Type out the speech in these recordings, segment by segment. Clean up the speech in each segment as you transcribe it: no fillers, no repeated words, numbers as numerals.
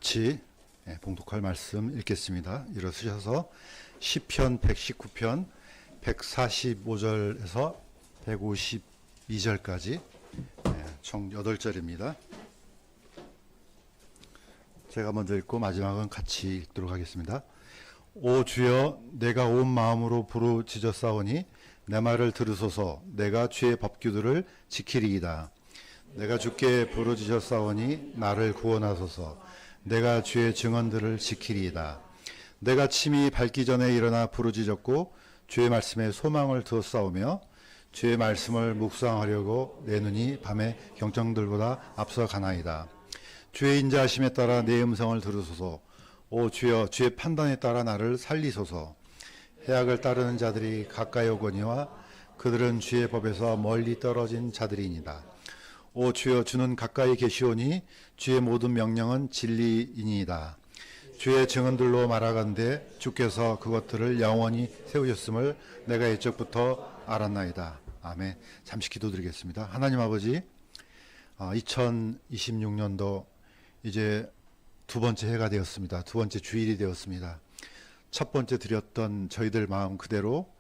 같이 봉독할 말씀 읽겠습니다. 일어서셔서 시편 119편 145절에서 152절까지 총 8절입니다. 제가 먼저 읽고 마지막은 같이 읽도록 하겠습니다. 오 주여, 내가 온 마음으로 부르짖었사오니 내 말을 들으소서. 내가 주의 법규들을 지키리이다. 내가 주께 부르짖었사오니 나를 구원하소서. 내가 주의 증언들을 지키리이다. 내가 침이 밝기 전에 일어나 부르짖었고 주의 말씀에 소망을 두었사오며 주의 말씀을 묵상하려고 내 눈이 밤의 경청들보다 앞서 가나이다. 주의 인자하심에 따라 내 음성을 들으소서. 오 주여, 주의 판단에 따라 나를 살리소서. 해악을 따르는 자들이 가까이 오거니와 그들은 주의 법에서 멀리 떨어진 자들이니이다. 오 주여, 주는 가까이 계시오니 주의 모든 명령은 진리이니이다. 주의 증언들로 말하건대 주께서 그것들을 영원히 세우셨음을 내가 옛적부터 알았나이다. 아멘. 잠시 기도드리겠습니다. 하나님 아버지, 2026년도 이제 두 번째 해가 되었습니다. 두 번째 주일이 되었습니다. 첫 번째 드렸던 저희들 마음 그대로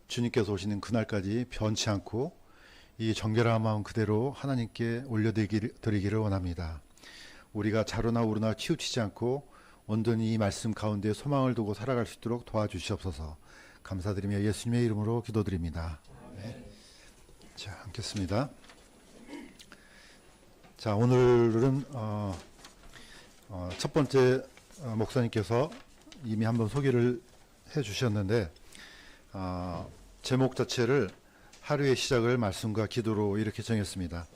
주님께서 오시는 그날까지 변치 않고 이 정결한 마음 그대로 하나님께 올려드리기를 원합니다. 우리가 자로나 우르나 치우치지 않고 온전히 이 말씀 가운데 소망을 두고 살아갈 수 있도록 도와주시옵소서. 감사드리며 예수님의 이름으로 기도드립니다. 네. 자, 앉겠습니다. 자, 오늘은 첫 번째 목사님께서 이미 한번 소개를 해 주셨는데 제목 자체를 하루의 시작을 말씀과 기도로 이렇게 정했습니다.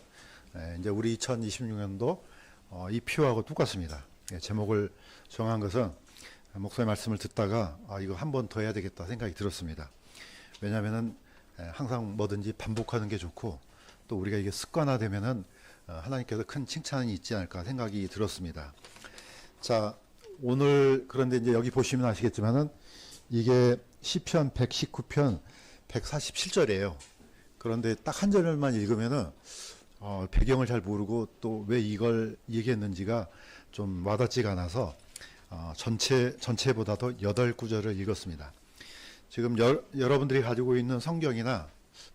이제 우리 2026년도 이 표하고 똑같습니다. 제목을 정한 것은 목사의 말씀을 듣다가 이거 한 번 더 해야 되겠다 생각이 들었습니다. 왜냐하면은 항상 뭐든지 반복하는 게 좋고 또 우리가 이게 습관화되면은 하나님께서 큰 칭찬이 있지 않을까 생각이 들었습니다. 자, 오늘 그런데 이제 여기 보시면 아시겠지만은 이게 시편 119편 147절이에요. 그런데 딱 한 절만 읽으면은 배경을 잘 모르고 또 왜 이걸 얘기했는지가 좀 와닿지가 않아서 전체보다도 8구절을 읽었습니다. 지금 여러분들이 가지고 있는 성경이나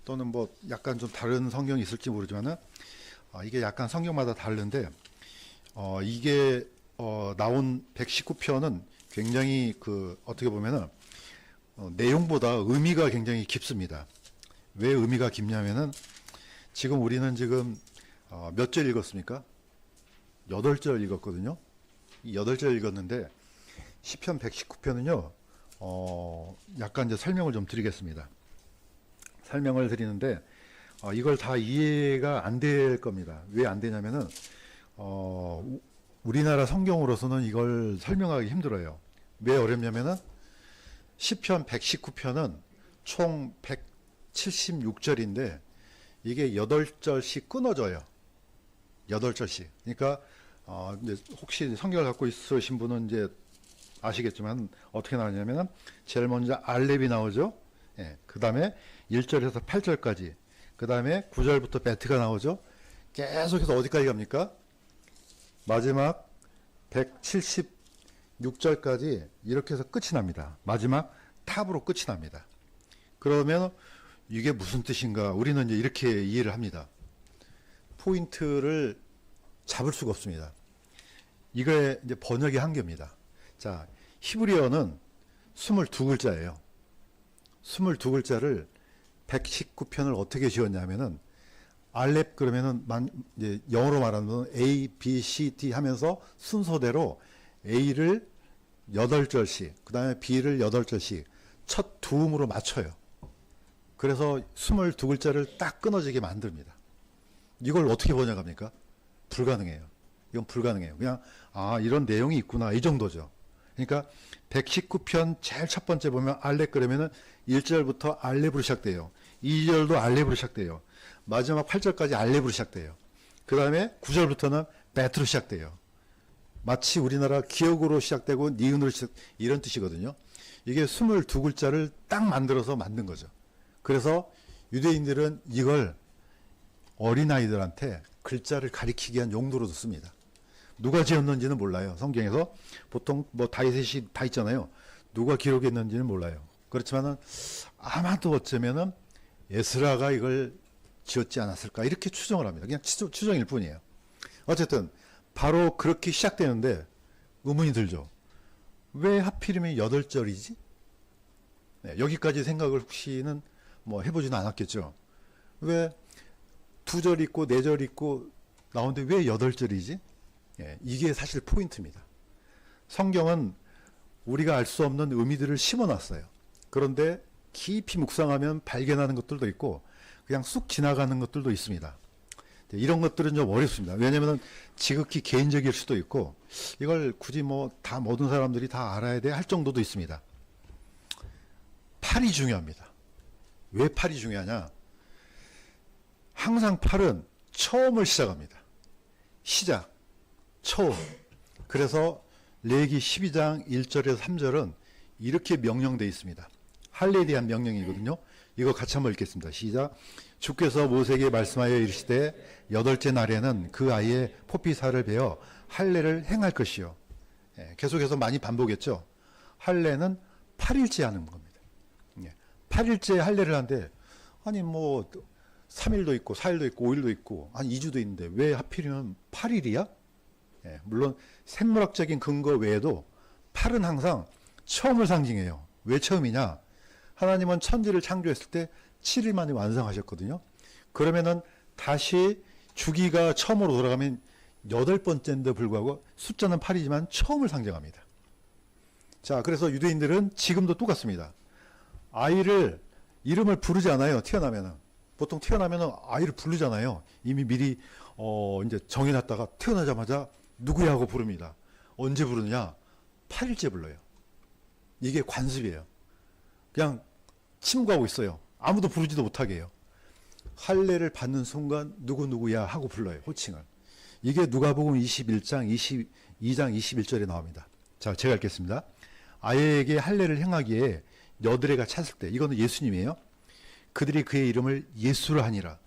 또는 뭐 약간 좀 다른 성경이 있을지 모르지만은 이게 약간 성경마다 다른데 이게 나온 119편은 굉장히 어떻게 보면은 내용보다 의미가 굉장히 깊습니다. 왜 의미가 깊냐면은 지금 우리는 몇 절 읽었습니까? 8절 읽었거든요. 이 8절 읽었는데 시편 119편은요. 약간 이제 설명을 좀 드리겠습니다. 설명을 드리는데 이걸 다 이해가 안 될 겁니다. 왜 안 되냐면은 우리나라 성경으로서는 이걸 설명하기 힘들어요. 왜 어렵냐면은 시편 119편은 총 176절인데 이게 8절씩 끊어져요. 8절씩. 그러니까 이제 혹시 성경을 갖고 있으신 분은 이제 아시겠지만 어떻게 나오냐면은 제일 먼저 알렙이 나오죠. 예. 그다음에 1절에서 8절까지. 그다음에 9절부터 베트가 나오죠. 계속해서 어디까지 갑니까? 마지막 176절까지 이렇게 해서 끝이 납니다. 마지막 탑으로 끝이 납니다. 그러면 이게 무슨 뜻인가? 우리는 이제 이렇게 이해를 합니다. 포인트를 잡을 수가 없습니다. 이거의 이제 번역의 한계입니다. 자, 히브리어는 22글자예요. 22글자를 119편을 어떻게 지었냐면은 알렙 그러면은 이제 영어로 말하면 A, B, C, D 하면서 순서대로 A를 8절씩, 그 다음에 B를 8절씩 첫 두음으로 맞춰요. 그래서 22글자를 딱 끊어지게 만듭니다. 이걸 어떻게 번역합니까? 불가능해요. 이건 불가능해요. 그냥 이런 내용이 있구나 이 정도죠. 그러니까 119편 제일 첫 번째 보면 알렙 그러면은 1절부터 알렙으로 시작돼요. 2절도 알렙으로 시작돼요. 마지막 8절까지 알렙으로 시작돼요. 그 다음에 9절부터는 베트로 시작돼요. 마치 우리나라 기역으로 시작되고 니은으로 이런 뜻이거든요. 이게 22글자를 딱 만들어서 만든 거죠. 그래서 유대인들은 이걸 어린아이들한테 글자를 가리키기 위한 용도로도 씁니다. 누가 지었는지는 몰라요. 성경에서 보통 뭐 다윗이 다 있잖아요. 누가 기록했는지는 몰라요. 그렇지만은 아마도 어쩌면은 에스라가 이걸 지었지 않았을까 이렇게 추정을 합니다. 그냥 추정일 뿐이에요. 어쨌든 바로 그렇게 시작되는데 의문이 들죠. 왜 하필이면 8절이지? 네, 여기까지 생각을 혹시는 뭐 해보지는 않았겠죠. 왜 2절 있고 4절 있고 나오는데 왜 8절이지? 예, 이게 사실 포인트입니다. 성경은 우리가 알 수 없는 의미들을 심어놨어요. 그런데 깊이 묵상하면 발견하는 것들도 있고 그냥 쑥 지나가는 것들도 있습니다. 이런 것들은 좀 어렵습니다. 왜냐하면 지극히 개인적일 수도 있고 이걸 굳이 뭐 다 모든 사람들이 다 알아야 돼 할 정도도 있습니다. 팔이 중요합니다. 왜 팔이 중요하냐? 항상 팔은 처음을 시작합니다. 시작, 처음. 그래서 레위기 12장 1절에서 3절은 이렇게 명령되어 있습니다. 할례에 대한 명령이거든요. 이거 같이 한번 읽겠습니다. 시작. 주께서 모세에게 말씀하여 이르시되 8째 날에는 그 아이의 포피살을 베어 할례를 행할 것이요. 예, 계속해서 많이 반복했죠. 할례는 8일째 하는 겁니다. 예, 8일째 할례를 하는데 아니 뭐 3일도 있고 4일도 있고 5일도 있고 한 2주도 있는데 왜 하필이면 8일이야? 예, 물론 생물학적인 근거 외에도 8은 항상 처음을 상징해요. 왜 처음이냐? 하나님은 천지를 창조했을 때 7일 만에 완성하셨거든요. 그러면은 다시 주기가 처음으로 돌아가면 8번째인데 불구하고 숫자는 8이지만 처음을 상징합니다. 자, 그래서 유대인들은 지금도 똑같습니다. 아이를 이름을 부르지 않아요. 태어나면은. 보통 태어나면은 아이를 부르잖아요. 이미 미리 이제 정해놨다가 태어나자마자 누구야 하고 부릅니다. 언제 부르느냐? 8일째 불러요. 이게 관습이에요. 그냥 침구하고 있어요. 아무도 부르지도 못하게 해요. 할례를 받는 순간 누구누구야 하고 불러요. 호칭을. 이게 누가복음 21장 22장 21절에 나옵니다. 자, 제가 읽겠습니다. 아이에게 할례를 행하기에 여드레가 찼을 때, 이거는 예수님이에요. 그들이 그의 이름을 예수라 하니라.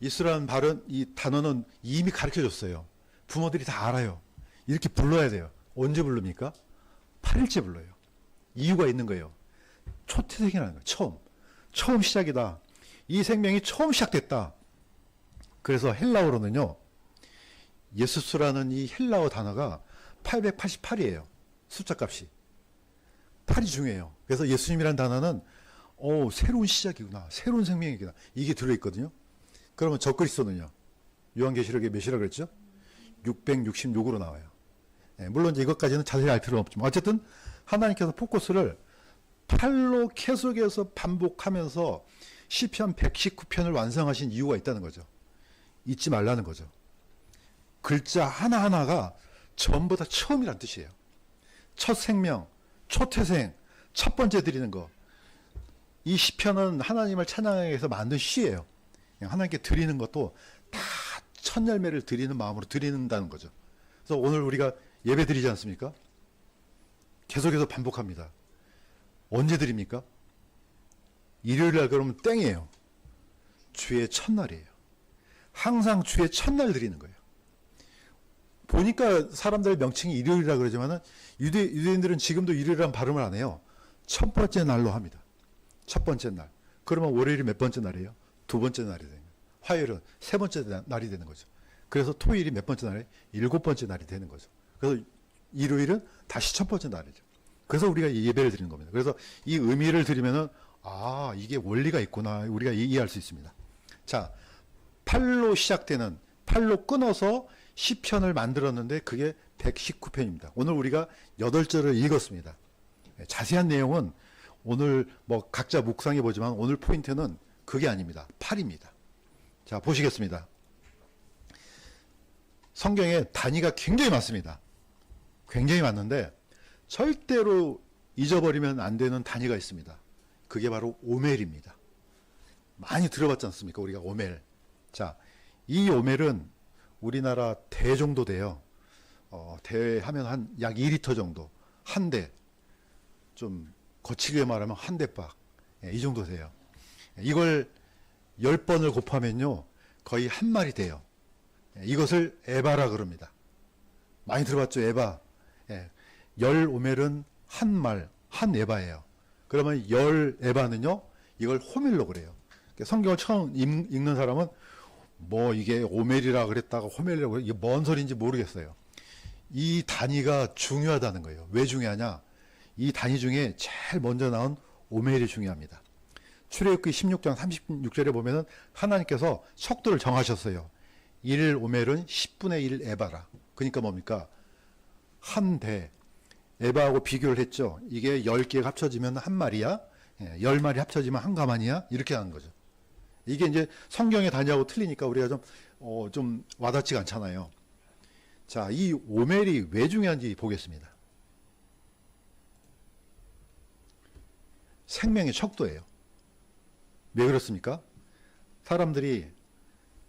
예수라는 이 단어는 이미 가르쳐줬어요. 부모들이 다 알아요. 이렇게 불러야 돼요. 언제 부릅니까? 8일째 불러요. 이유가 있는 거예요. 초태생이라는 거예요. 처음 시작이다. 이 생명이 처음 시작됐다. 그래서 헬라어로는요, 예수스라는 이 헬라어 단어가 888이에요. 숫자 값이. 8이 중요해요. 그래서 예수님이라는 단어는 새로운 시작이구나. 새로운 생명이구나. 이게 들어있거든요. 그러면 적그리스도는요. 요한계시록에 몇이라고 그랬죠? 666으로 나와요. 네, 물론 이제 이것까지는 자세히 알 필요는 없지만 어쨌든 하나님께서 포커스를 8로 계속해서 반복하면서 시편 119편을 완성하신 이유가 있다는 거죠. 잊지 말라는 거죠. 글자 하나하나가 전부 다 처음이란 뜻이에요. 첫 생명, 초태생, 첫 번째 드리는 거. 이 시편은 하나님을 찬양하기 위해서 만든 시예요. 하나님께 드리는 것도 다 첫 열매를 드리는 마음으로 드린다는 거죠. 그래서 오늘 우리가 예배 드리지 않습니까? 계속해서 반복합니다. 언제 드립니까? 일요일날 그러면 땡이에요. 주의 첫날이에요. 항상 주의 첫날 드리는 거예요. 보니까 사람들의 명칭이 일요일이라 그러지만은 유대인들은 지금도 일요일이라는 발음을 안 해요. 첫 번째 날로 합니다. 첫 번째 날. 그러면 월요일이 몇 번째 날이에요? 두 번째 날이 되는 거예요. 화요일은 세 번째 날이 되는 거죠. 그래서 토요일이 몇 번째 날이에요? 일곱 번째 날이 되는 거죠. 그래서 일요일은 다시 첫 번째 날이죠. 그래서 우리가 예배를 드리는 겁니다. 그래서 이 의미를 드리면은 이게 원리가 있구나. 우리가 이해할 수 있습니다. 자, 8로 시작되는 8로 끊어서 시편을 만들었는데 그게 119편입니다. 오늘 우리가 8절을 읽었습니다. 자세한 내용은 오늘 뭐 각자 묵상해 보지만 오늘 포인트는 그게 아닙니다. 8입니다. 자, 보시겠습니다. 성경에 단위가 굉장히 많습니다. 굉장히 많은데 절대로 잊어버리면 안 되는 단위가 있습니다. 그게 바로 오멜입니다. 많이 들어봤지 않습니까? 우리가 오멜. 자, 이 오멜은 우리나라 대 정도 돼요. 대 하면 한 약 2리터 정도. 한 대. 좀 거칠게 말하면 한 대박. 이 정도 돼요. 이걸 10번을 곱하면요. 거의 한 마리 돼요. 이것을 에바라 그럽니다. 많이 들어봤죠, 에바. 예. 열 오멜은 한 말, 한 에바예요. 그러면 열 에바는요, 이걸 호멜로 그래요. 성경을 처음 읽는 사람은 뭐 이게 오멜이라 그랬다가 호멜이라고 그래, 이게 뭔 소리인지 모르겠어요. 이 단위가 중요하다는 거예요. 왜 중요하냐? 이 단위 중에 제일 먼저 나온 오멜이 중요합니다. 출애굽기 16장 36절에 보면은 하나님께서 척도를 정하셨어요. 1 오멜은 10분의 1 에바라. 그러니까 뭡니까? 한 대. 에바하고 비교를 했죠. 이게 10개가 합쳐지면 한 마리야. 10마리 합쳐지면 한 가마니야. 이렇게 하는 거죠. 이게 이제 성경의 단위하고 틀리니까 우리가 좀 와닿지가 않잖아요. 자, 이 오멜이 왜 중요한지 보겠습니다. 생명의 척도예요. 왜 그렇습니까? 사람들이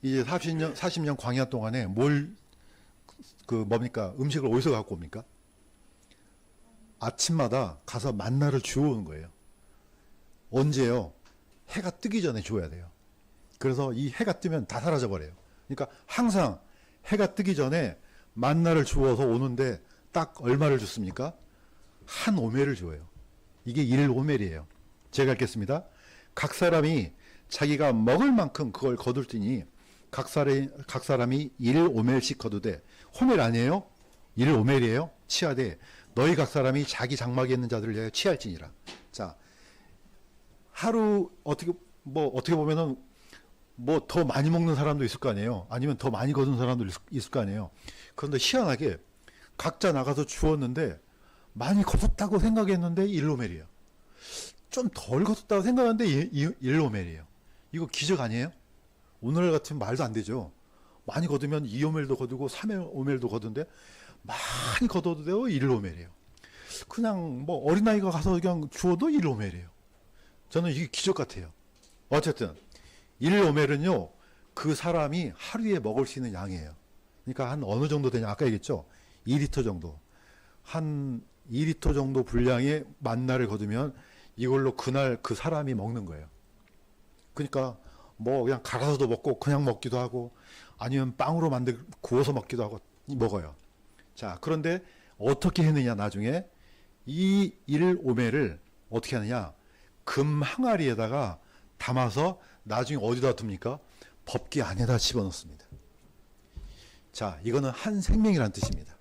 이제 40년 광야 동안에 뭡니까? 음식을 어디서 갖고 옵니까? 아침마다 가서 만나를 주워오는 거예요. 언제요? 해가 뜨기 전에 줘야 돼요. 그래서 이 해가 뜨면 다 사라져버려요. 그러니까 항상 해가 뜨기 전에 만나를 주워서 오는데 딱 얼마를 줬습니까? 한 오멜을 줘요. 이게 1 오멜이에요. 제가 읽겠습니다. 각 사람이 자기가 먹을 만큼 그걸 거둘지니 각 사람이 1 오멜씩 거두되, 호멜 아니에요? 1 오멜이에요? 치하되 너희 각 사람이 자기 장막에 있는 자들을 위하여 취할지니라. 자, 하루 어떻게 보면은 뭐 더 많이 먹는 사람도 있을 거 아니에요. 아니면 더 많이 거둔 사람도 있을 거 아니에요. 그런데 희한하게 각자 나가서 주웠는데 많이 거뒀다고 생각했는데 1오멜이에요. 좀 덜 거뒀다고 생각하는데 1오멜이에요. 이거 기적 아니에요? 오늘 같으면 말도 안 되죠. 많이 거두면 2오멜도 거두고 3오멜도 거둔데 많이 거둬도 돼요. 1오멜이에요. 그냥 뭐 어린아이가 가서 그냥 주워도 1오멜이에요. 저는 이게 기적 같아요. 어쨌든 1오멜은요, 그 사람이 하루에 먹을 수 있는 양이에요. 그러니까 한 어느 정도 되냐, 아까 얘기했죠. 2리터 정도. 한 2리터 정도 분량의 만나를 거두면 이걸로 그날 그 사람이 먹는 거예요. 그러니까 뭐 그냥 갈아서도 먹고 그냥 먹기도 하고 아니면 빵으로 구워서 먹기도 하고 먹어요. 자, 그런데 어떻게 했느냐, 나중에 이 1오멜을 어떻게 하느냐, 금 항아리에다가 담아서 나중에 어디다 둡니까? 법기 안에다 집어넣습니다. 자, 이거는 한 생명이라는 뜻입니다.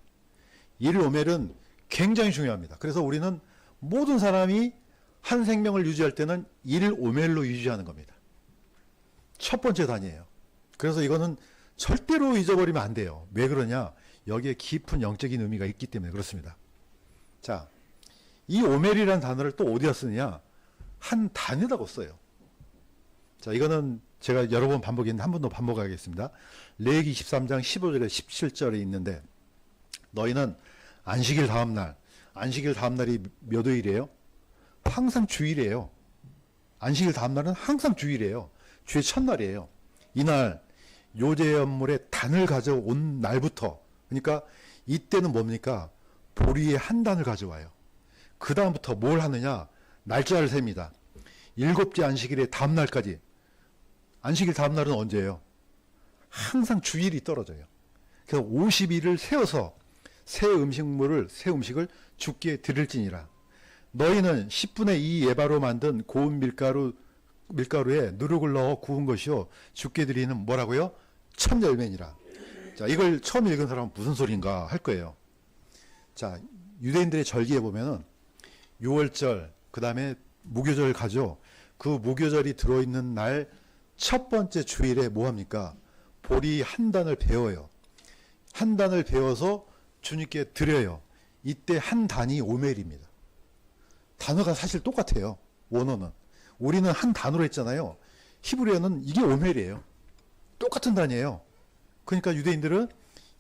1오멜은 굉장히 중요합니다. 그래서 우리는 모든 사람이 한 생명을 유지할 때는 1오멜로 유지하는 겁니다. 첫 번째 단위예요. 그래서 이거는 절대로 잊어버리면 안 돼요. 왜 그러냐? 여기에 깊은 영적인 의미가 있기 때문에 그렇습니다. 자, 이 오멜이라는 단어를 또 어디다 쓰느냐? 한 단에다가 써요. 자, 이거는 제가 여러 번 반복했는데 한 번 더 반복하겠습니다. 레위기 23장 15절에 17절에 있는데, 너희는 안식일 다음날이 몇 요일이에요? 항상 주일이에요. 안식일 다음날은 항상 주일이에요. 주의 첫날이에요. 이날 요제연물에 단을 가져온 날부터, 그러니까 이때는 뭡니까? 보리의 한 단을 가져와요. 그 다음부터 뭘 하느냐? 날짜를 셉니다. 7째 안식일의 다음날까지. 안식일 다음날은 언제예요? 항상 주일이 떨어져요. 그래서 50일을 세워서 새 음식을 주께 드릴지니라. 너희는 10분의 2 에바로 만든 고운 밀가루에 누룩을 넣어 구운 것이요 주께 드리는 뭐라고요? 첫 열매니라. 자, 이걸 처음 읽은 사람은 무슨 소린가 할 거예요. 자, 유대인들의 절기에 보면은 6월절, 그 다음에 무교절 가죠. 그 무교절이 들어있는 날 첫 번째 주일에 뭐 합니까? 보리 한 단을 베어요. 한 단을 베어서 주님께 드려요. 이때 한 단이 오멜입니다. 단어가 사실 똑같아요. 원어는. 우리는 한 단어로 했잖아요. 히브리어는 이게 오멜이에요. 똑같은 단위예요. 그러니까 유대인들은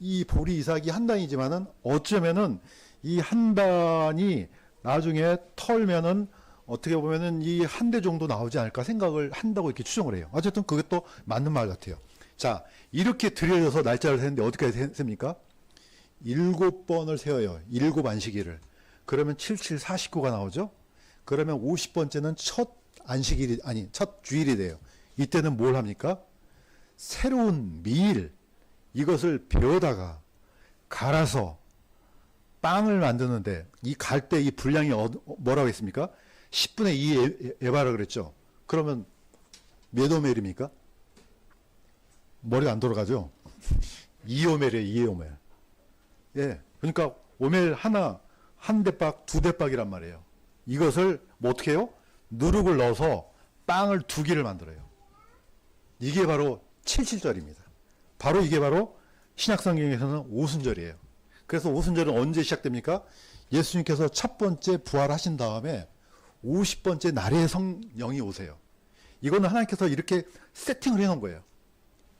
이 보리 이삭이 한 단이지만은 어쩌면은 이 한 단이 나중에 털면은 어떻게 보면은 이 한 대 정도 나오지 않을까 생각을 한다고 이렇게 추정을 해요. 어쨌든 그것도 맞는 말 같아요. 자, 이렇게 들여져서 날짜를 세는데 어떻게 셉니까? 7번을 세워요. 7 안식일을. 그러면 7, 7, 49가 나오죠? 그러면 50번째는 첫 주일이 돼요. 이때는 뭘 합니까? 새로운 미일, 이것을 베어다가 갈아서 빵을 만드는데 이 갈 때 이 분량이 뭐라고 했습니까? 10분의 2 에바라 그랬죠. 그러면 몇 오멜입니까? 머리가 안 돌아가죠? 2오멜이에요, 2오멜. 예. 그러니까 오멜 하나, 한 대박, 두 대박이란 말이에요. 이것을 뭐 어떻게 해요? 누룩을 넣어서 빵을 2개를 만들어요. 이게 바로 77절입니다. 바로 이게 바로 신약성경에서는 오순절이에요. 그래서 오순절은 언제 시작됩니까? 예수님께서 첫 번째 부활하신 다음에 50번째 날에 성령이 오세요. 이거는 하나님께서 이렇게 세팅을 해놓은 거예요.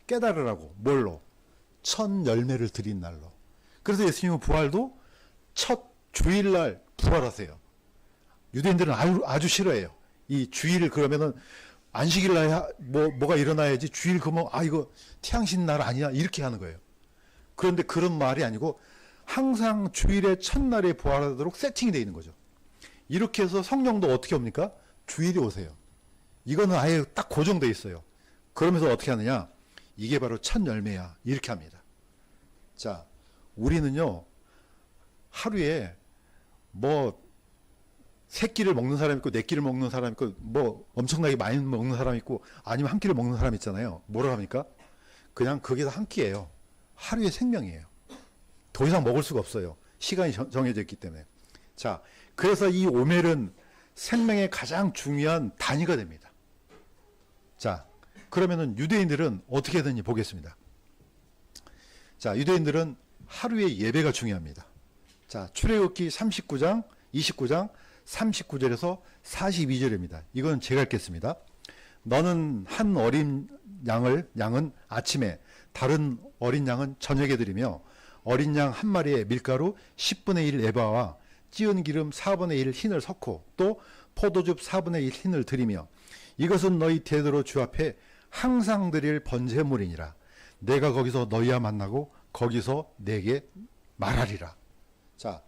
깨달으라고. 뭘로? 첫 열매를 드린 날로. 그래서 예수님은 부활도 첫 주일날 부활하세요. 유대인들은 아주 싫어해요. 이 주일 그러면은 안식일날 뭐가 일어나야지 주일 그러면 이거 태양신 날 아니야 이렇게 하는 거예요. 그런데 그런 말이 아니고 항상 주일의 첫날에 부활하도록 세팅이 되어 있는 거죠. 이렇게 해서 성령도 어떻게 옵니까? 주일에 오세요. 이거는 아예 딱 고정되어 있어요. 그러면서 어떻게 하느냐? 이게 바로 첫 열매야. 이렇게 합니다. 자, 우리는요, 하루에 뭐, 세 끼를 먹는 사람 있고, 네 끼를 먹는 사람 있고, 뭐, 엄청나게 많이 먹는 사람 있고, 아니면 한 끼를 먹는 사람 있잖아요. 뭐라 합니까? 그냥 그게 다 한 끼예요. 하루의 생명이에요. 더 이상 먹을 수가 없어요. 시간이 정해져 있기 때문에. 자, 그래서 이 오멜은 생명의 가장 중요한 단위가 됩니다. 자, 그러면은 유대인들은 어떻게 되는지 보겠습니다. 자, 유대인들은 하루의 예배가 중요합니다. 자, 출애굽기 39장, 29장, 39절에서 42절입니다. 이건 제가 읽겠습니다. 너는 한 어린 양은 아침에, 다른 어린 양은 저녁에 드리며 어린 양 한 마리에 밀가루 10분의 1 에바와 찌은 기름 4분의 1 흰을 섞고 또 포도즙 4분의 1 흰을 드리며 이것은 너희 대대로 주 앞에 항상 드릴 번제물이니라. 내가 거기서 너희와 만나고 거기서 내게 말하리라. 자,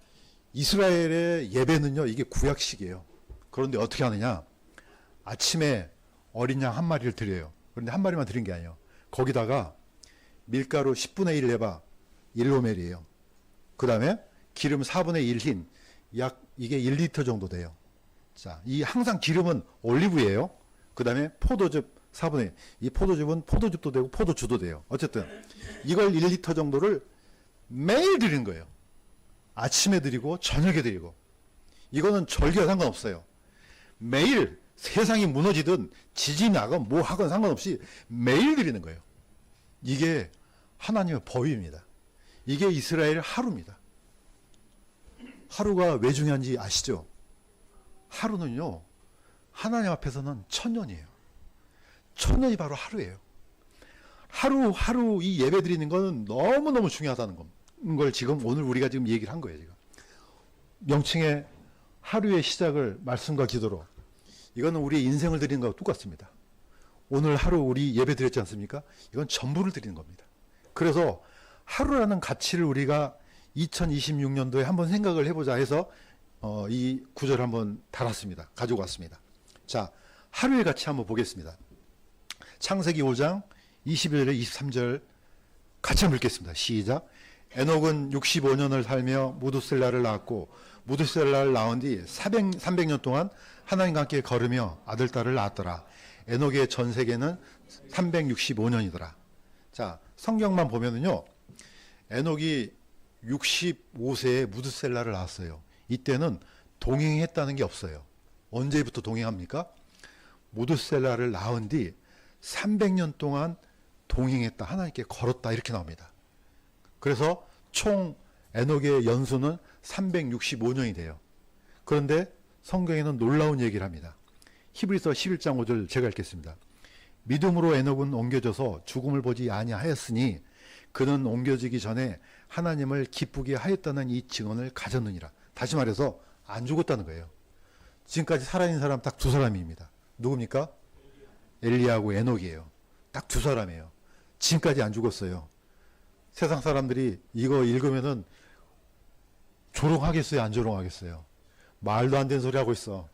이스라엘의 예배는요, 이게 구약식이에요. 그런데 어떻게 하느냐? 아침에 어린 양 한 마리를 드려요. 그런데 한 마리만 드린 게 아니에요. 거기다가 밀가루 10분의 1 에바 1오멜이에요. 그 다음에 기름 4분의 1 흰, 약 이게 1리터 정도 돼요. 자, 이 항상 기름은 올리브예요. 그 다음에 포도즙 4분의 1. 이 포도즙은 포도즙도 되고 포도주도 돼요. 어쨌든 이걸 1리터 정도를 매일 드리는 거예요. 아침에 드리고 저녁에 드리고. 이거는 절기와 상관없어요. 매일 세상이 무너지든 지진이 나건 뭐 하건 상관없이 매일 드리는 거예요. 이게 하나님의 법입니다. 이게 이스라엘 하루입니다. 하루가 왜 중요한지 아시죠? 하루는요, 하나님 앞에서는 천년이에요. 천년이 바로 하루예요. 하루 이 예배 드리는 거는 너무너무 중요하다는 걸 지금 오늘 우리가 지금 얘기를 한 거예요. 지금. 명칭의 하루의 시작을 말씀과 기도로. 이거는 우리의 인생을 드리는 것과 똑같습니다. 오늘 하루 우리 예배 드렸지 않습니까? 이건 전부를 드리는 겁니다. 그래서 하루라는 가치를 우리가 2026년도에 한번 생각을 해보자 해서 이 구절을 한번 달았습니다. 가지고 왔습니다. 자, 하루의 가치 한번 보겠습니다. 창세기 5장 21절에 23절 같이 한번 읽겠습니다. 시작. 에녹은 65년을 살며 무두셀라를 낳았고 무두셀라를 낳은 뒤 300년 동안 하나님과 함께 걸으며 아들, 딸을 낳았더라. 에녹의 전 세계는 365년이더라. 자, 성경만 보면은요, 에녹이 65세에 무드셀라를 낳았어요. 이때는 동행했다는 게 없어요. 언제부터 동행합니까? 무드셀라를 낳은 뒤 300년 동안 동행했다. 하나님께 걸었다. 이렇게 나옵니다. 그래서 총 에녹의 연수는 365년이 돼요. 그런데 성경에는 놀라운 얘기를 합니다. 히브리서 11장 5절 제가 읽겠습니다. 믿음으로 에녹은 옮겨져서 죽음을 보지 아니하였으니 그는 옮겨지기 전에 하나님을 기쁘게 하였다는 이 증언을 가졌느니라. 다시 말해서 안 죽었다는 거예요. 지금까지 살아있는 사람 딱 두 사람입니다. 누굽니까? 엘리야하고 에녹이에요. 딱 두 사람이에요. 지금까지 안 죽었어요. 세상 사람들이 이거 읽으면은 조롱하겠어요? 안 조롱하겠어요? 말도 안 되는 소리 하고 있어.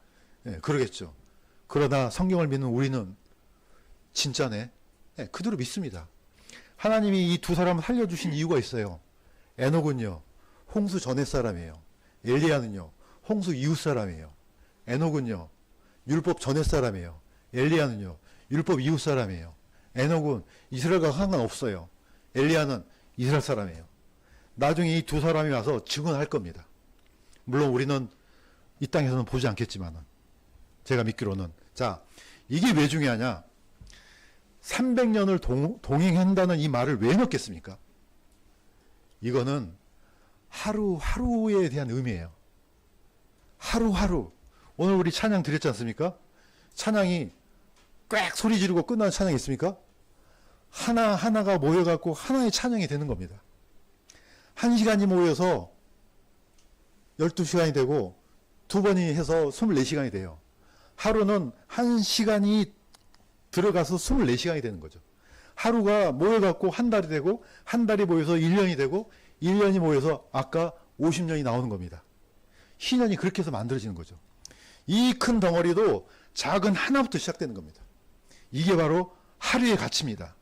예, 그러겠죠. 그러나 성경을 믿는 우리는 진짜네. 예, 그대로 믿습니다. 하나님이 이 두 사람을 살려주신 이유가 있어요. 에녹은요, 홍수 전에 사람이에요. 엘리야는요, 홍수 이후 사람이에요. 에녹은요, 율법 전에 사람이에요. 엘리야는요, 율법 이후 사람이에요. 에녹은 이스라엘과 상관없어요. 엘리야는 이스라엘 사람이에요. 나중에 이 두 사람이 와서 증언할 겁니다. 물론 우리는 이 땅에서는 보지 않겠지만, 제가 믿기로는. 자, 이게 왜 중요하냐? 300년을 동행한다는 이 말을 왜 넣겠습니까? 이거는 하루하루에 대한 의미예요. 하루하루. 오늘 우리 찬양 드렸지 않습니까? 찬양이 꽥 소리 지르고 끝나는 찬양이 있습니까? 하나하나가 모여갖고 하나의 찬양이 되는 겁니다. 1시간이 모여서 12시간이 되고 2번이 해서 24시간이 돼요. 하루는 1시간이 들어가서 24시간이 되는 거죠. 하루가 모여갖고 한 달이 되고 한 달이 모여서 1년이 되고 1년이 모여서 아까 50년이 나오는 겁니다. 희년이 그렇게 해서 만들어지는 거죠. 이 큰 덩어리도 작은 하나부터 시작되는 겁니다. 이게 바로 하루의 가치입니다.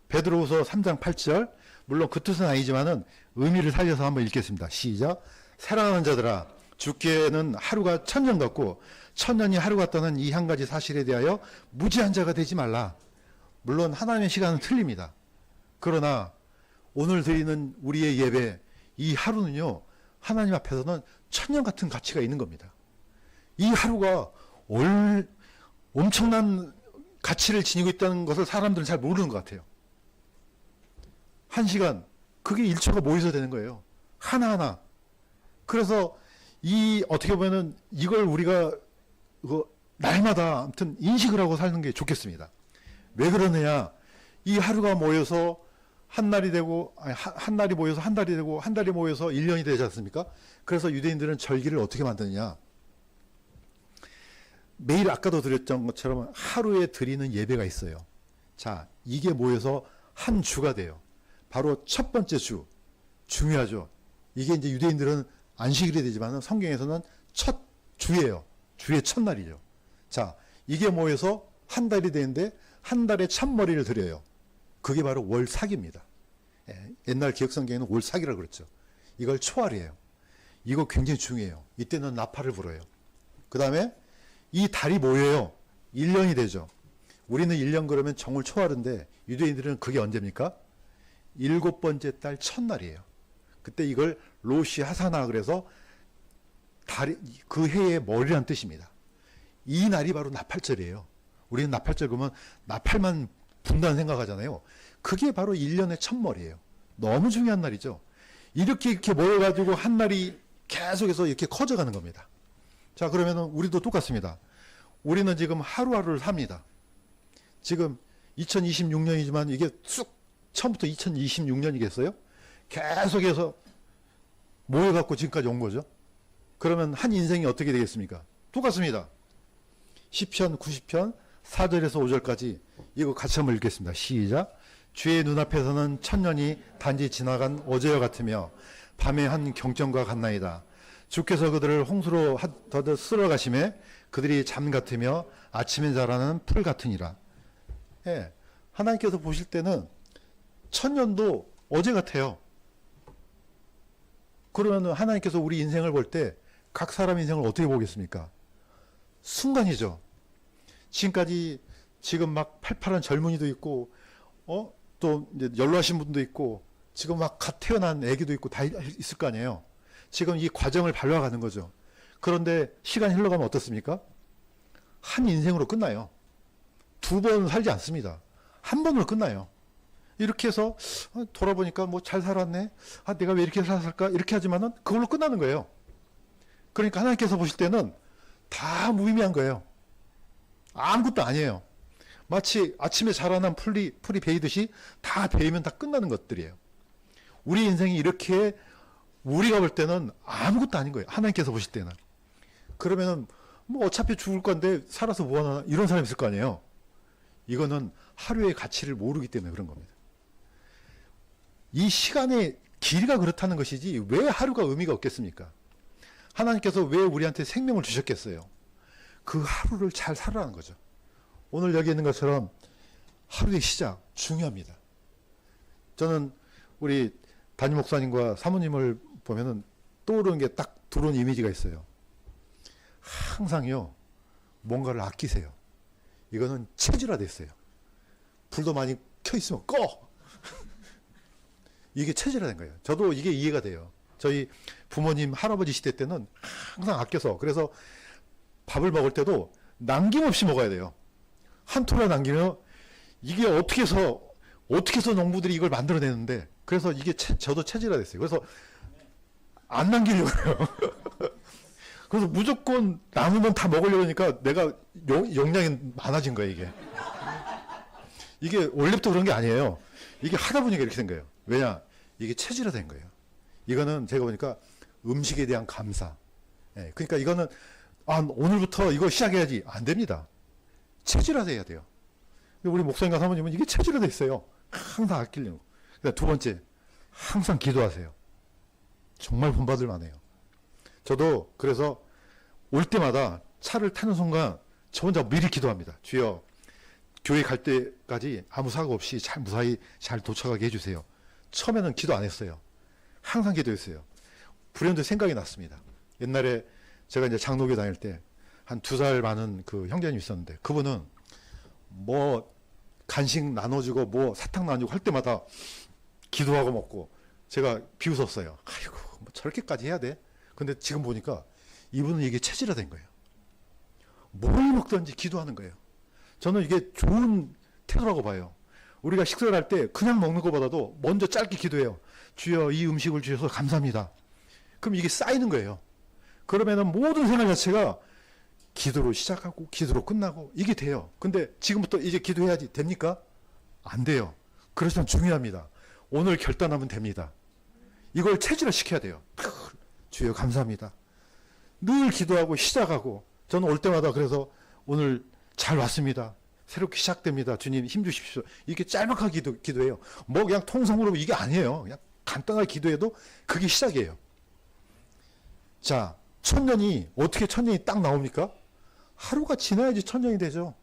베드로후서 3장 8절, 물론 그 뜻은 아니지만은 의미를 살려서 한번 읽겠습니다. 시작. 사랑하는 자들아, 주께는 하루가 1000년 같고 1000년이 하루 같다는 이 한 가지 사실에 대하여 무지한 자가 되지 말라. 물론 하나님의 시간은 틀립니다. 그러나 오늘 드리는 우리의 예배, 이 하루는요, 하나님 앞에서는 1000년 같은 가치가 있는 겁니다. 이 하루가 엄청난 가치를 지니고 있다는 것을 사람들은 잘 모르는 것 같아요. 1시간, 그게 1초가 모여서 되는 거예요. 하나하나. 그래서 어떻게 보면은 이걸 우리가 날마다 아무튼 인식을 하고 사는 게 좋겠습니다. 왜 그러느냐? 이 하루가 모여서 한 날이 되고, 한 날이 모여서 한 달이 되고, 한 달이 모여서 1년이 되지 않습니까? 그래서 유대인들은 절기를 어떻게 만드느냐? 매일 아까도 드렸던 것처럼 하루에 드리는 예배가 있어요. 자, 이게 모여서 한 주가 돼요. 바로 첫 번째 주. 중요하죠. 이게 이제 유대인들은 안식일이 되지만 성경에서는 첫 주예요. 주의 첫날이죠. 자, 이게 모여서 한 달이 되는데 한 달에 첫머리를 드려요. 그게 바로 월삭입니다. 옛날 기억성경에는 월삭이라고 그랬죠. 이걸 초할이에요. 이거 굉장히 중요해요. 이때는 나팔을 불어요. 그 다음에 이 달이 모여요. 1년이 되죠. 우리는 1년 그러면 정월 초하루인데 유대인들은 그게 언제입니까? 7번째 달 첫날이에요. 그때 이걸 로시 하사나 그래서 그 해의 머리란 뜻입니다. 이 날이 바로 나팔절이에요. 우리는 나팔절 그러면 나팔만 분다는 생각하잖아요. 그게 바로 1년의 첫머리예요. 너무 중요한 날이죠. 이렇게 모여가지고 한 날이 계속해서 이렇게 커져가는 겁니다. 자, 그러면은 우리도 똑같습니다. 우리는 지금 하루하루를 삽니다. 지금 2026년이지만 이게 쑥 처음부터 2026년이겠어요? 계속해서 모여갖고 지금까지 온 거죠. 그러면 한 인생이 어떻게 되겠습니까? 똑같습니다. 10편, 90편, 4절에서 5절까지 이거 같이 한번 읽겠습니다. 시작. 주의 눈앞에서는 천년이 단지 지나간 어제와 같으며 밤의 한 경전과 같나이다. 주께서 그들을 홍수로 더 쓸어가심에 그들이 잠 같으며 아침에 자라는 풀 같으니라. 예, 하나님께서 보실 때는 천년도 어제 같아요. 그러면 하나님께서 우리 인생을 볼 때 각 사람 인생을 어떻게 보겠습니까? 순간이죠. 지금까지 지금 막 팔팔한 젊은이도 있고, 또 이제 연로하신 분도 있고, 지금 막 갓 태어난 아기도 있고 다 있을 거 아니에요. 지금 이 과정을 밟아가는 거죠. 그런데 시간이 흘러가면 어떻습니까? 한 인생으로 끝나요. 2번 살지 않습니다. 한 번으로 끝나요. 이렇게 해서 돌아보니까 뭐 잘 살았네. 내가 왜 이렇게 살았을까? 이렇게 하지만은 그걸로 끝나는 거예요. 그러니까 하나님께서 보실 때는 다 무의미한 거예요. 아무것도 아니에요. 마치 아침에 자라난 풀이 베이듯이 다 베이면 다 끝나는 것들이에요. 우리 인생이 이렇게 우리가 볼 때는 아무것도 아닌 거예요. 하나님께서 보실 때는. 그러면은 뭐 어차피 죽을 건데 살아서 뭐하나 이런 사람이 있을 거 아니에요. 이거는 하루의 가치를 모르기 때문에 그런 겁니다. 이 시간의 길이가 그렇다는 것이지 왜 하루가 의미가 없겠습니까? 하나님께서 왜 우리한테 생명을 주셨겠어요? 그 하루를 잘 살아라는 거죠. 오늘 여기 있는 것처럼 하루의 시작 중요합니다. 저는 우리 담임 목사님과 사모님을 보면은 떠오르는 게 딱 들어오는 이미지가 있어요. 항상요, 뭔가를 아끼세요. 이거는 체질화됐어요. 불도 많이 켜 있으면 꺼! 이게 체질화된 거예요. 저도 이게 이해가 돼요. 저희 부모님, 할아버지 시대 때는 항상 아껴서, 그래서 밥을 먹을 때도 남김없이 먹어야 돼요. 한 톨을 남기면 이게 어떻게 해서 농부들이 이걸 만들어내는데, 그래서 이게 저도 체질화됐어요. 그래서 안 남기려고 해요. 그래서 무조건 남으면 다 먹으려고 하니까 내가 용량이 많아진 거예요, 이게. 이게 원래부터 그런 게 아니에요. 이게 하다 보니까 이렇게 된 거예요. 왜냐? 이게 체질화된 거예요. 이거는 제가 보니까 음식에 대한 감사. 예, 그러니까 이거는 오늘부터 이거 시작해야지. 안 됩니다. 체질화돼야 돼요. 우리 목사님과 사모님은 이게 체질화돼 있어요. 항상 아끼려고. 그러니까 두 번째, 항상 기도하세요. 정말 본받을 만해요. 저도 그래서 올 때마다 차를 타는 순간 저 혼자 미리 기도합니다. 주여, 교회 갈 때까지 아무 사고 없이 무사히 잘 도착하게 해주세요. 처음에는 기도 안 했어요. 항상 기도했어요. 불현듯 생각이 났습니다. 옛날에 제가 이제 장로교 다닐 때 한 2살 많은 그 형제님이 있었는데, 그분은 뭐 간식 나눠주고 뭐 사탕 나눠주고 할 때마다 기도하고 먹고, 제가 비웃었어요. 아이고, 뭐 저렇게까지 해야 돼? 근데 지금 보니까 이분은 이게 체질화된 거예요. 뭘 먹든지 기도하는 거예요. 저는 이게 좋은 태도라고 봐요. 우리가 식사를 할 때 그냥 먹는 것보다도 먼저 짧게 기도해요. 주여, 이 음식을 주셔서 감사합니다. 그럼 이게 쌓이는 거예요. 그러면은 모든 생활 자체가 기도로 시작하고 기도로 끝나고 이게 돼요. 근데 지금부터 이제 기도해야지 됩니까? 안 돼요. 그래서 중요합니다. 오늘 결단하면 됩니다. 이걸 체질화 시켜야 돼요. 주여 감사합니다. 늘 기도하고 시작하고, 저는 올 때마다 그래서 오늘 잘 왔습니다. 새롭게 시작됩니다. 주님 힘 주십시오. 이렇게 짤막하게 기도해요. 뭐 그냥 통성으로 이게 아니에요. 그냥 간단하게 기도해도 그게 시작이에요. 자, 천년이 어떻게 천년이 딱 나옵니까? 하루가 지나야지 천년이 되죠.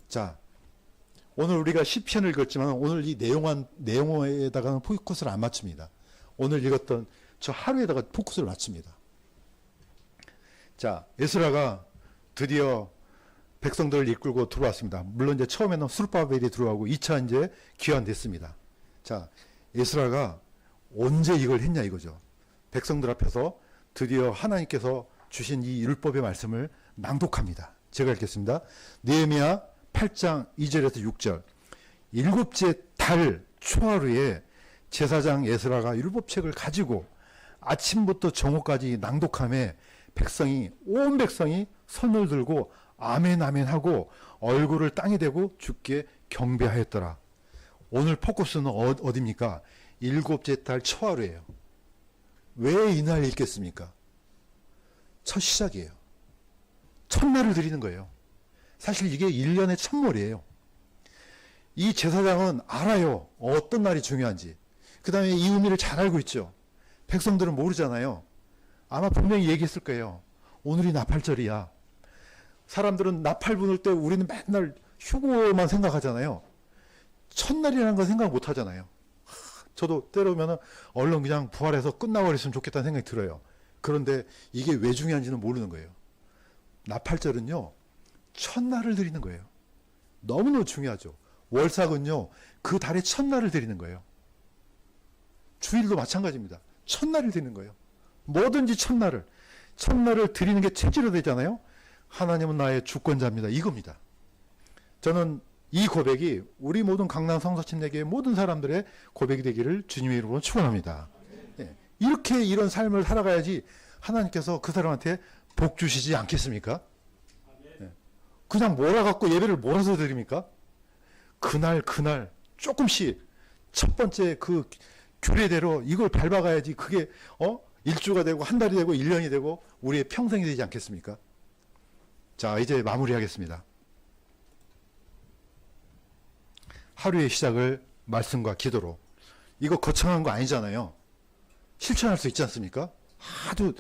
자, 오늘 우리가 시편을 읽었지만 오늘 이 내용에다가는 포커스를 안 맞춥니다. 오늘 읽었던 저 하루에다가 포커스를 맞춥니다. 자, 에스라가 드디어 백성들을 이끌고 들어왔습니다. 물론 이제 처음에는 수르바벨이 들어가고 2차 이제 귀환됐습니다. 자, 에스라가 언제 이걸 했냐 이거죠. 백성들 앞에서 드디어 하나님께서 주신 이 율법의 말씀을 낭독합니다. 제가 읽겠습니다. 느헤미야 8장 2절에서 6절. 7째 달 초하루에 제사장 에스라가 율법책을 가지고 아침부터 정오까지 낭독함에 온 백성이 손을 들고 아멘 아멘 하고 얼굴을 땅에 대고 주께 경배하였더라. 오늘 포커스는 어디입니까? 7째 달 초하루예요. 왜 이날 읽겠습니까? 첫 시작이에요. 첫날을 드리는 거예요. 사실 이게 1년의 첫물이에요. 이 제사장은 알아요. 어떤 날이 중요한지. 그 다음에 이 의미를 잘 알고 있죠. 백성들은 모르잖아요. 아마 분명히 얘기했을 거예요. 오늘이 나팔절이야. 사람들은 나팔 부를 때 우리는 맨날 휴고만 생각하잖아요. 첫날이라는 건 생각 못 하잖아요. 저도 때로면 얼른 그냥 부활해서 끝나버렸으면 좋겠다는 생각이 들어요. 그런데 이게 왜 중요한지는 모르는 거예요. 나팔절은요, 첫날을 드리는 거예요. 너무너무 중요하죠. 월삭은요, 그 달의 첫날을 드리는 거예요. 주일도 마찬가지입니다. 첫날을 드리는 거예요. 뭐든지 첫날을 드리는 게 체질화 되잖아요. 하나님은 나의 주권자입니다. 이겁니다. 저는 이 고백이 우리 모든 강남 성서침례교회 모든 사람들의 고백이 되기를 주님의 이름으로 축원합니다. 네. 이렇게 이런 삶을 살아가야지 하나님께서 그 사람한테 복 주시지 않겠습니까? 네. 그냥 몰아갖고 예배를 몰아서 드립니까? 그날 조금씩 첫 번째 그 규례대로 이걸 밟아가야지 그게 1주가 되고 한 달이 되고 1년이 되고 우리의 평생이 되지 않겠습니까? 자, 이제 마무리하겠습니다. 하루의 시작을 말씀과 기도로. 이거 거창한 거 아니잖아요. 실천할 수 있지 않습니까? 아주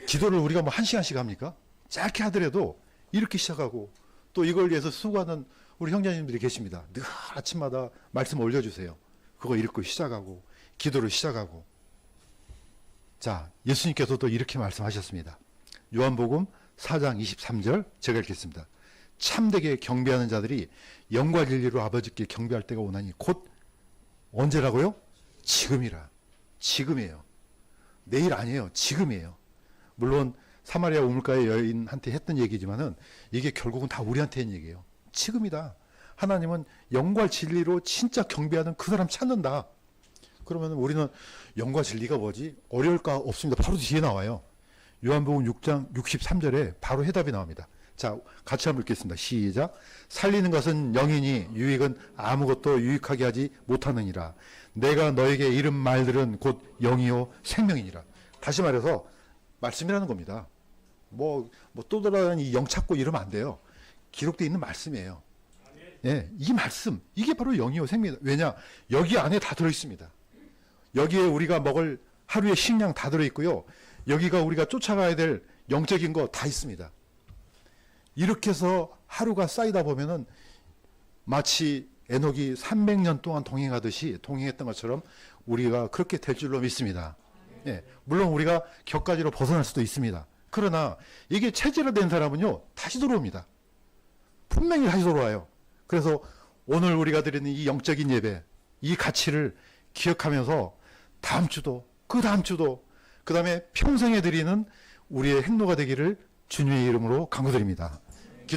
기도를 우리가 1시간씩 합니까? 짧게 하더라도 이렇게 시작하고, 또 이걸 위해서 수고하는 우리 형제님들이 계십니다. 늘 아침마다 말씀 올려주세요. 그거 읽고 시작하고 기도를 시작하고. 자, 예수님께서도 이렇게 말씀하셨습니다. 요한복음 4장 23절 제가 읽겠습니다. 참되게 경배하는 자들이 영과 진리로 아버지께 경배할 때가 오나니 곧 언제라고요? 지금이라. 지금이에요. 내일 아니에요. 지금이에요. 물론 사마리아 우물가의 여인한테 했던 얘기지만은 이게 결국은 다 우리한테 한 얘기예요. 지금이다. 하나님은 영과 진리로 진짜 경배하는 그 사람 찾는다. 그러면 우리는 영과 진리가 뭐지? 어려울까? 없습니다. 바로 뒤에 나와요. 요한복음 6장 63절에 바로 해답이 나옵니다. 자, 같이 한번 읽겠습니다. 시작. 살리는 것은 영이니 유익은 아무것도 유익하게 하지 못하느니라. 내가 너에게 이른 말들은 곧 영이요 생명이니라. 다시 말해서 말씀이라는 겁니다. 또 돌아다니 영 찾고 이러면 안 돼요. 기록되어 있는 말씀이에요. 예, 이 말씀, 이게 바로 영이요 생명이다. 왜냐? 여기 안에 다 들어있습니다. 여기에 우리가 먹을 하루의 식량 다 들어있고요. 여기가 우리가 쫓아가야 될 영적인 거 다 있습니다. 이렇게 해서 하루가 쌓이다 보면은 마치 에녹이 300년 동안 동행했던 것처럼 우리가 그렇게 될 줄로 믿습니다. 예, 물론 우리가 격가지로 벗어날 수도 있습니다. 그러나 이게 체질화된 사람은요, 다시 돌아옵니다. 분명히 다시 돌아와요. 그래서 오늘 우리가 드리는 이 영적인 예배, 이 가치를 기억하면서 다음 주도, 그 다음 주도, 그 다음에 평생에 드리는 우리의 행로가 되기를 주님의 이름으로 간구드립니다.